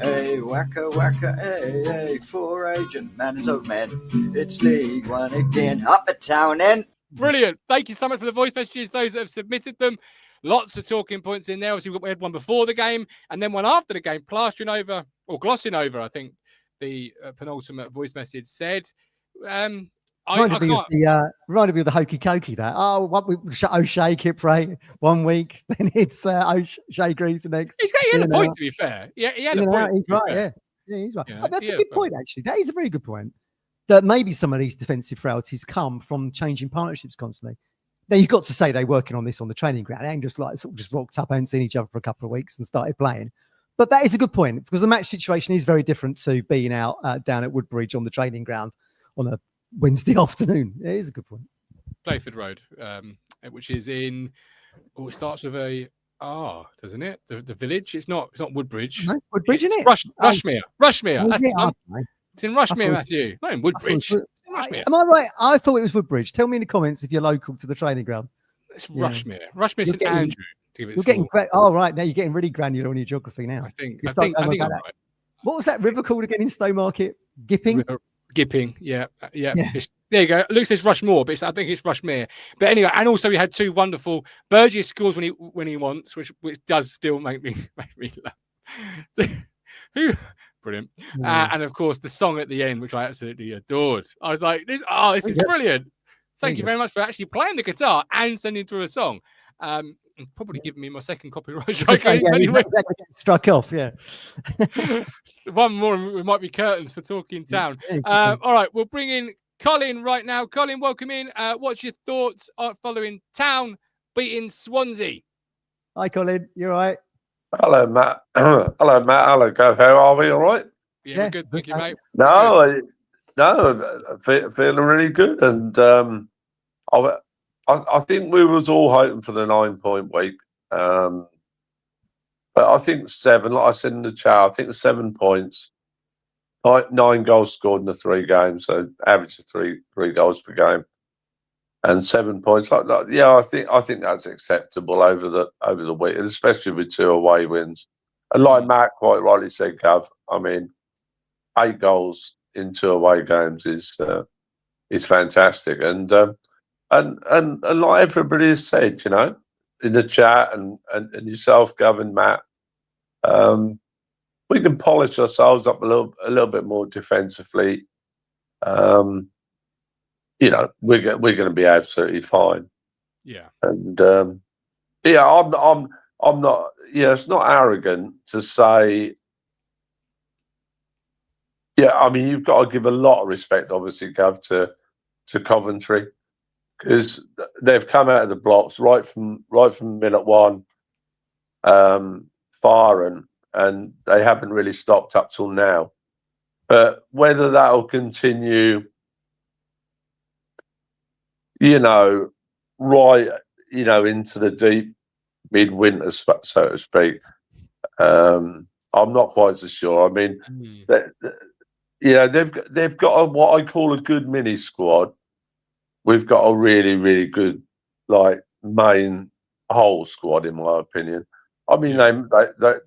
hey, waka waka, hey, 4-agent man of men. It's League One again. Up the town end. Brilliant. Thank you so much for the voice messages, those that have submitted them. Lots of talking points in there. Obviously, we had one before the game and then one after the game, glossing over, I think the penultimate voice message said. Reminded me of the hokey cokey that. O'Shea Kipre 1 week, then it's O'Shea Greaves the next. He had a point, to be fair. Yeah, he had a point. He's right, yeah, he's right. That's a good point, actually. That is a very good point. That maybe some of these defensive frailties come from changing partnerships constantly. Now, you've got to say they're working on this on the training ground. They ain't just like sort of just rocked up, haven't seen each other for a couple of weeks and started playing. But that is a good point because the match situation is very different to being out down at Woodbridge on the training ground on a Wednesday afternoon. It is a good point. Playford Road, which is in. Oh, it starts with a doesn't it? The village. It's not Woodbridge. No, Woodbridge, isn't it? Rushmere. Rushmere. Oh, it's in Rushmere, Matthew. Not in Woodbridge. Am I right? I thought it was Woodbridge. Tell me in the comments if you're local to the training ground. It's Rushmere. Rushmere St Andrew. You're getting right now. You're getting really granular on your geography now. I think I'm right. What was that river called again in Stowmarket? Gipping. Gipping, yeah. There you go. Luke says Rushmore, but I think it's Rushmere. But anyway, and also we had 2 wonderful. Burgess scores when he wants, which does still make me laugh. Brilliant. And of course the song at the end, which I absolutely adored. I was like, this is brilliant. Thank you very much for actually playing the guitar and sending through a song. And probably giving me my second copyright strike. Anyway. Struck off, yeah. One more, it might be curtains for Talking Town. All right, we'll bring in Colin right now. Colin, welcome in. What's your thoughts following Town beating Swansea? Hi, Colin. You all right? Hello, Matt. Hello, Matt. Hello, Gav. How are we? All right? Yeah, we're good. Thank you, mate. Feeling really good. And I think we was all hoping for the 9-point week. But I think 7, like I said in the chat, I think the 7 points, 9 goals scored in the 3 games, so average of three goals per game, and 7 points like that. Yeah, I think that's acceptable over the week, especially with 2 away wins. And like Matt quite rightly said, Gav, I mean, 8 goals in 2 away games is fantastic, and like everybody has said, you know, in the chat and yourself, Gav and Matt, we can polish ourselves up a little bit more defensively. You know, we're going to be absolutely fine. Yeah. And I'm not. Yeah, it's not arrogant to say. Yeah, I mean, you've got to give a lot of respect, obviously, Gav, to Coventry, because they've come out of the blocks right from minute 1, firing, and they haven't really stopped up till now. But whether that'll continue, you know, right, you know, into the deep midwinter, so to speak, I'm not quite so sure. I mean, they've got what I call a good mini squad. We've got a really, really good, like, main whole squad, in my opinion. I mean,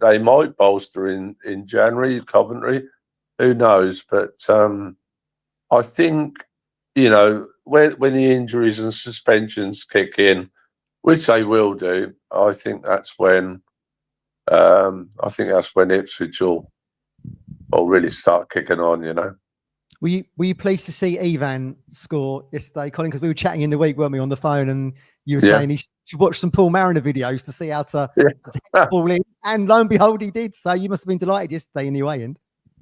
they might bolster in January, Coventry, who knows? But I think, you know, when the injuries and suspensions kick in, which they will do, I think that's when Ipswich will really start kicking on, you know. Were you pleased to see Ivan score yesterday, Colin? Because we were chatting in the week, weren't we, on the phone, and you were saying he should watch some Paul Mariner videos to see how to take the ball in, and lo and behold, he did. So you must have been delighted yesterday in the away end.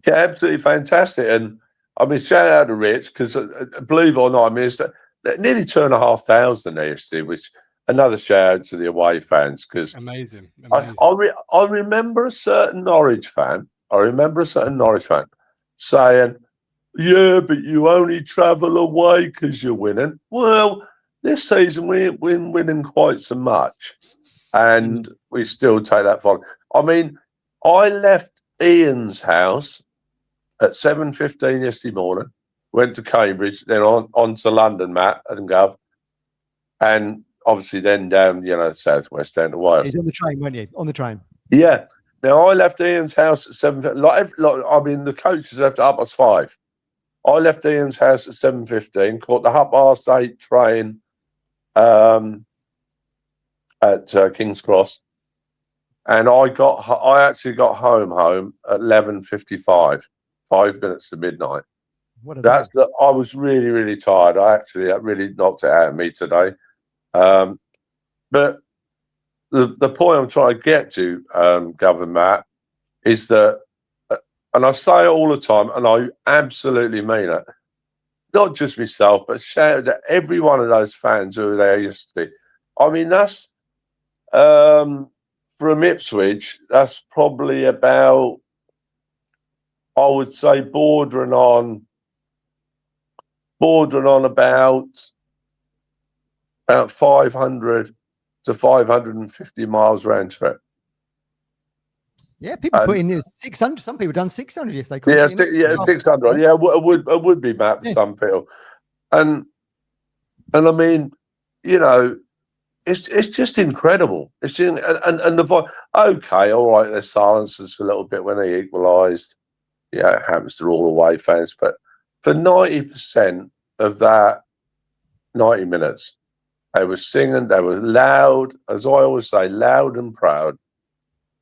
Yeah, absolutely fantastic. And I mean, shout out to Rich, because believe it or not, I mean, it's nearly 2,500 yesterday, which another shout out to the away fans because amazing. I remember a certain Norwich fan. Saying, "Yeah, but you only travel away because you're winning." Well, this season we're winning quite so much, and we still take that for. I mean, I left Ian's house at 7:15 yesterday morning. Went to Cambridge, then on to London, Matt and Gov, and obviously then down, southwest down to Wales. He's on the train, weren't you? On the train. Yeah. Now I left Ian's house at 7. The coaches left at 5:30. I left Ian's house at 7:15. Caught the 8:30 train at King's Cross, and I actually got home at 11:55, 5 minutes to midnight. I was really, really tired. That really knocked it out of me today. But the point I'm trying to get to, Governor Matt, is that, and I say it all the time, and I absolutely mean it, not just myself, but shout out to every one of those fans who were there yesterday. I mean, that's from Ipswich, that's probably about, I would say, bordering on about 500 to 550 miles round trip. Yeah, people put in 600. Some people done 600 yesterday. Yeah, 600. Yeah, it would be, Matt, for some people. And I mean, it's just incredible. It's just, and the voice. Okay, all right. There's silences a little bit when they equalised. Yeah, it happens to all away fans, but for 90% of that 90 minutes, they were singing. They were loud, as I always say, loud and proud,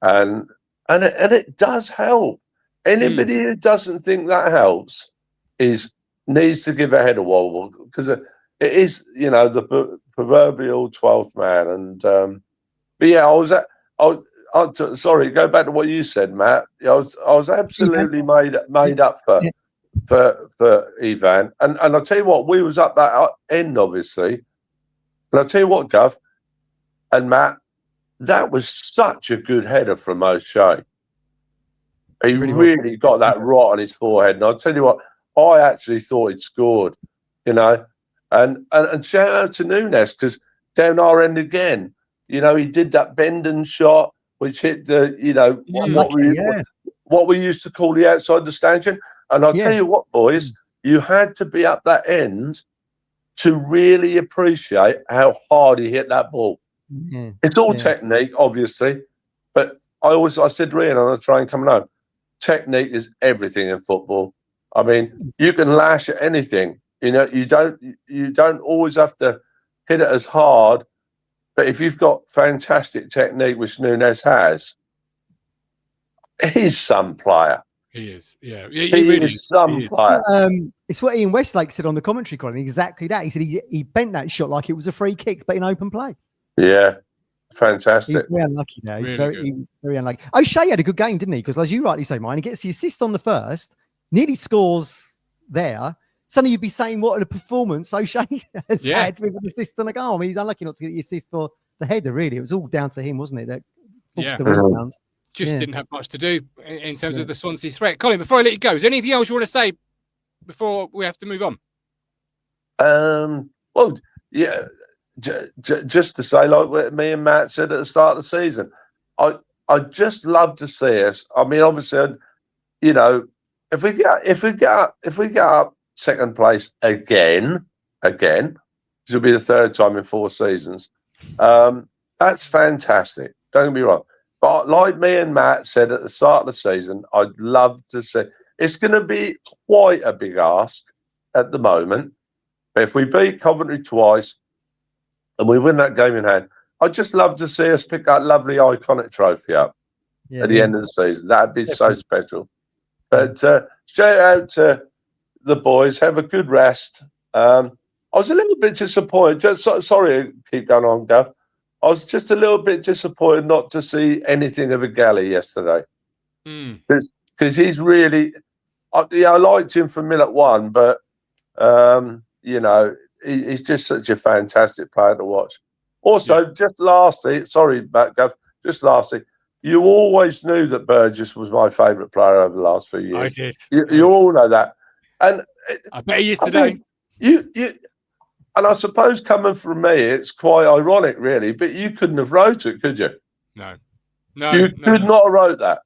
and it does help. Anybody who doesn't think that helps needs to give a head a wobble, because it is, the proverbial 12th man. And but yeah, sorry, go back to what you said, Matt. I was absolutely made up for Ivan, and I'll tell you what, we was up that end, obviously. And I'll tell you what, Gov and Matt, that was such a good header from O'Shea. He really got that right on his forehead. And I'll tell you what, I actually thought he'd scored, and shout out to Nunes, because down our end again, he did that bend and shot, which hit the, what we used to call the outside the stanchion. And I'll tell you what, boys, you had to be up that end to really appreciate how hard he hit that ball. Yeah. It's all technique, obviously, but I said to Ian on the train coming home, technique is everything in football. I mean, you can lash at anything. You don't always have to hit it as hard, but if you've got fantastic technique, which Nunes has, he's some player. He is, yeah. He really is some player. It's what Ian Westlake said on the commentary, Colin. Exactly that. He said he bent that shot like it was a free kick, but in open play. Yeah, fantastic. He's very unlucky now. He was very unlucky. O'Shea had a good game, didn't he? Because as you rightly say, Mine, he gets the assist on the first, nearly scores there. Suddenly you'd be saying, what a performance O'Shea has had with an assist on a goal. I mean, he's unlucky not to get the assist for the header, really. It was all down to him, wasn't it? That the rebound. Just didn't have much to do in terms of the Swansea threat. Colin, before I let you go, is there anything else you want to say before we have to move on? Well, yeah, just to say, like what me and Matt said at the start of the season, I'd just love to see us. I mean, obviously, if we get up second place again, this will be the third time in 4 seasons. That's fantastic. Don't get me wrong. But like me and Matt said at the start of the season, I'd love to see. It's going to be quite a big ask at the moment. But if we beat Coventry twice and we win that game in hand, I'd just love to see us pick that lovely iconic trophy up at the end of the season. That'd be so special. But shout out to the boys. Have a good rest. I was a little bit disappointed. Sorry to keep going on, Gav. I was just a little bit disappointed not to see anything of a Galley yesterday. Because he's really... I liked him from minute 1, but, he's just such a fantastic player to watch. Also, just lastly, sorry, Gav, just lastly, you always knew that Burgess was my favourite player over the last few years. I did. You all know that. And I bet he is today. You and I suppose coming from me, it's quite ironic, really, but you couldn't have wrote it, could you? No. You could not have wrote that.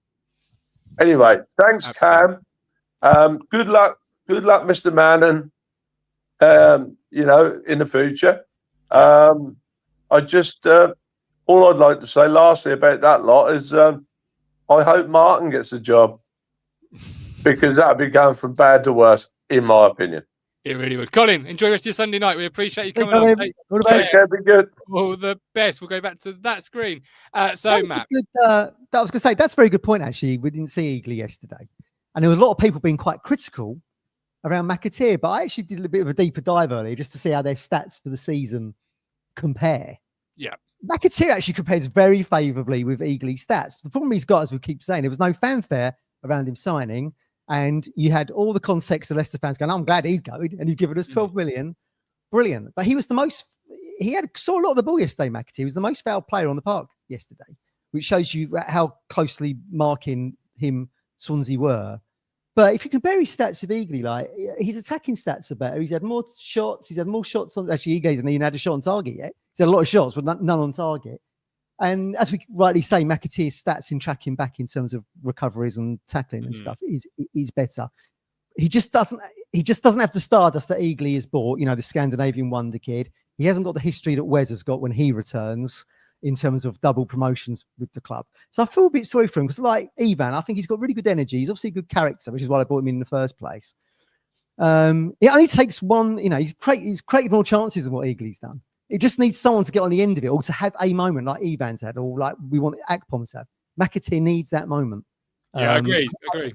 Anyway, thanks, Cam. Good luck, Mr. Mannon. In the future. I just all I'd like to say lastly about that lot is I hope Martin gets a job, because that'd be going from bad to worse, in my opinion. It really would. Colin, enjoy the rest of your Sunday night. We appreciate you coming on. All the best. Be good. All the best. We'll go back to that screen. Matt. That was going to say, that's a very good point, actually. We didn't see Eagly yesterday. And there was a lot of people being quite critical around McAteer, but I actually did a bit of a deeper dive earlier just to see how their stats for the season compare. Yeah. McAteer actually compares very favourably with Eagly's stats. The problem he's got, as we keep saying, there was no fanfare around him signing. And you had all the context of Leicester fans going, I'm glad he's going, and you've given us 12 million. Brilliant. But he was saw a lot of the ball yesterday, McAteer. He was the most fouled player on the park yesterday, which shows you how closely marking him Swansea were. But if you compare his stats with Eagly, like, his attacking stats are better. He's had more shots. He's had more shots on. Actually, Eagly hasn't even had a shot on target yet. He's had a lot of shots, but none on target. And as we rightly say, McAteer's stats in tracking back in terms of recoveries and tackling and stuff is better. He just doesn't have the stardust that Eagly has bought. The Scandinavian wonder kid. He hasn't got the history that Wes has got when he returns in terms of double promotions with the club. So I feel a bit sorry for him, because, like Ivan, I think he's got really good energy. He's obviously a good character, which is why I brought him in the first place. It only takes one. He's created more chances than what Eagly's done. It just needs someone to get on the end of it, or to have a moment like Ivan's had, or like we want Akpom to have. McAteer needs that moment. Yeah, I agree.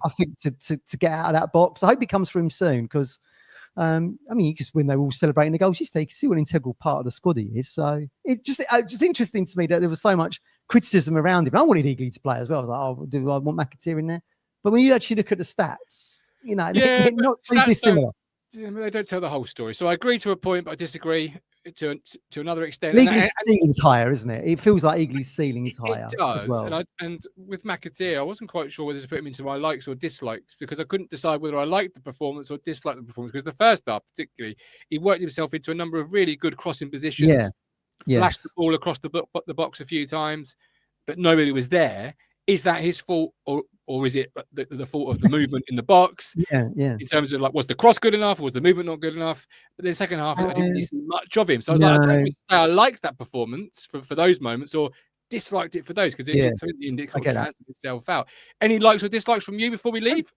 I think to get out of that box. I hope it comes for him soon, because because when they were all celebrating the goals yesterday, you can see what an integral part of the squad he is. So it's just interesting to me that there was so much criticism around him. I wanted Eagly to play as well. I was like, oh, do I want McAteer in there? But when you actually look at the stats, they're not too dissimilar. They don't tell the whole story. So I agree to a point, but I disagree to another extent. Eagly's ceiling's higher, isn't it? It feels like Eagly's ceiling is higher. It does. As well. And with McAteer, I wasn't quite sure whether to put him into my likes or dislikes, because I couldn't decide whether I liked the performance or disliked the performance. Because the first half, particularly, he worked himself into a number of really good crossing positions. Flashed the ball across the box a few times, but nobody was there. Is that his fault, or is it the fault of the movement in the box? Yeah. In terms of, like, was the cross good enough, or was the movement not good enough? But in the second half, I didn't really see much of him. So I was like, I don't know if I liked that performance for those moments, or disliked it for those, because the index cancelled itself out. Any likes or dislikes from you before we leave?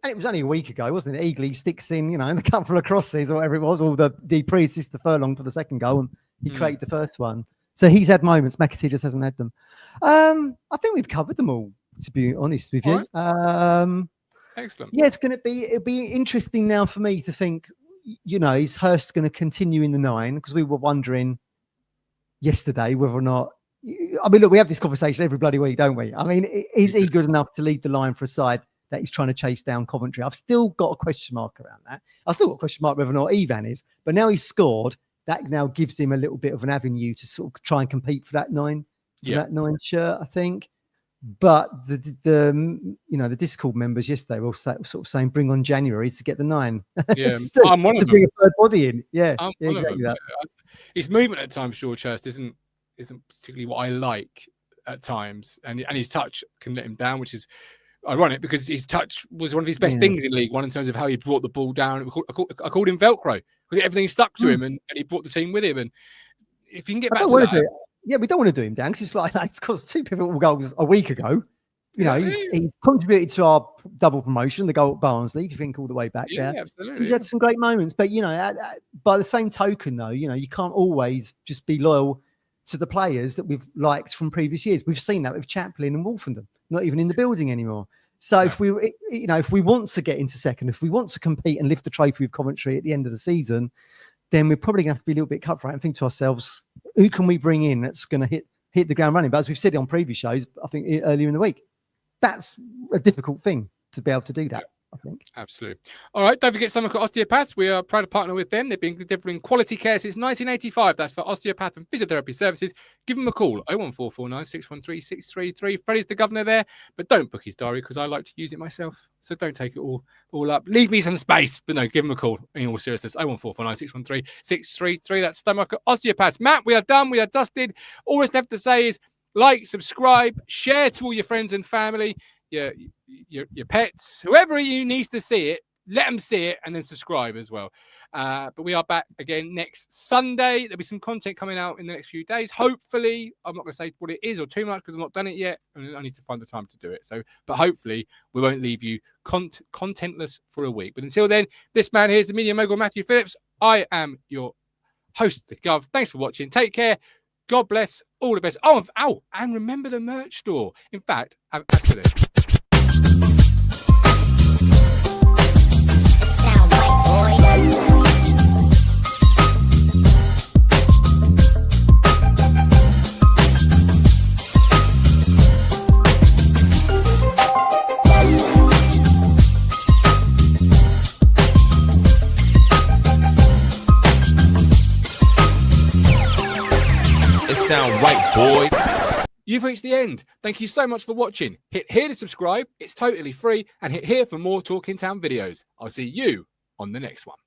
And it was only a week ago, wasn't it? Eagly sticks in, in a couple of crosses or whatever it was, or the pre-assist to Furlong for the second goal, and he created the first one. So he's had moments. McAteer just hasn't had them. I think we've covered them all, to be honest with you. Right. Excellent. Yeah, it'll be interesting now for me to think, is Hurst going to continue in the 9? Because we were wondering yesterday whether or not. I mean, look, we have this conversation every bloody week, don't we? I mean, is he good enough to lead the line for a side that he's trying to chase down Coventry? I've still got a question mark around that. I've still got a question mark whether or not Ivan is. But now he's scored. That now gives him a little bit of an avenue to sort of try and compete for that 9, that 9 shirt, I think. But the Discord members yesterday were sort of saying, bring on January to get the 9. Yeah, I'm one of them. To bring a third body in. Yeah, exactly that. His movement at times, George Hurst, isn't particularly what I like at times, and his touch can let him down, which is ironic, because his touch was one of his best things in League One in terms of how he brought the ball down. I called him Velcro, because everything stuck to him, and he brought the team with him. And if you can get back to that. Yeah, we don't want to do him down, because it's like it's cost 2 pivotal goals a week ago. He's contributed to our double promotion, the goal at Barnsley, if you think all the way back there. Absolutely. So he's had some great moments. But, by the same token, though, you can't always just be loyal to the players that we've liked from previous years. We've seen that with Chaplin and Wolfenden, not even in the building anymore. So if we want to get into second, if we want to compete and lift the trophy with Coventry at the end of the season, then we're probably going to have to be a little bit cutthroat and think to ourselves, who can we bring in that's going to hit the ground running? But as we've said on previous shows, I think earlier in the week, that's a difficult thing to be able to do that. I think. Absolutely. All right. Don't forget Stowmarket Osteopaths. We are proud to partner with them. They've been delivering quality care since 1985. That's for osteopath and physiotherapy services. Give them a call. 01449 613 633. Freddie's the governor there, but don't book his diary because I like to use it myself. So don't take it all up. Leave me some space. But no, give them a call. In all seriousness, 01449 613 633. That's Stowmarket Osteopaths. Matt, we are done. We are dusted. All that's left to say is like, subscribe, share to all your friends and family. Your pets, whoever you needs to see it, let them see it and then subscribe as well. But we are back again next Sunday. There'll be some content coming out in the next few days. Hopefully, I'm not going to say what it is or too much because I've not done it yet. And I need to find the time to do it. So, but hopefully we won't leave you contentless for a week. But until then, this man here is the media mogul, Matthew Phillips. I am your host, the Gov. Thanks for watching. Take care. God bless. All the best. Oh, and remember the merch store. In fact, absolutely. Sound right, boy. You've reached the end. Thank you so much for watching. Hit here to subscribe. It's totally free. And hit here for more Talking Town videos. I'll see you on the next one.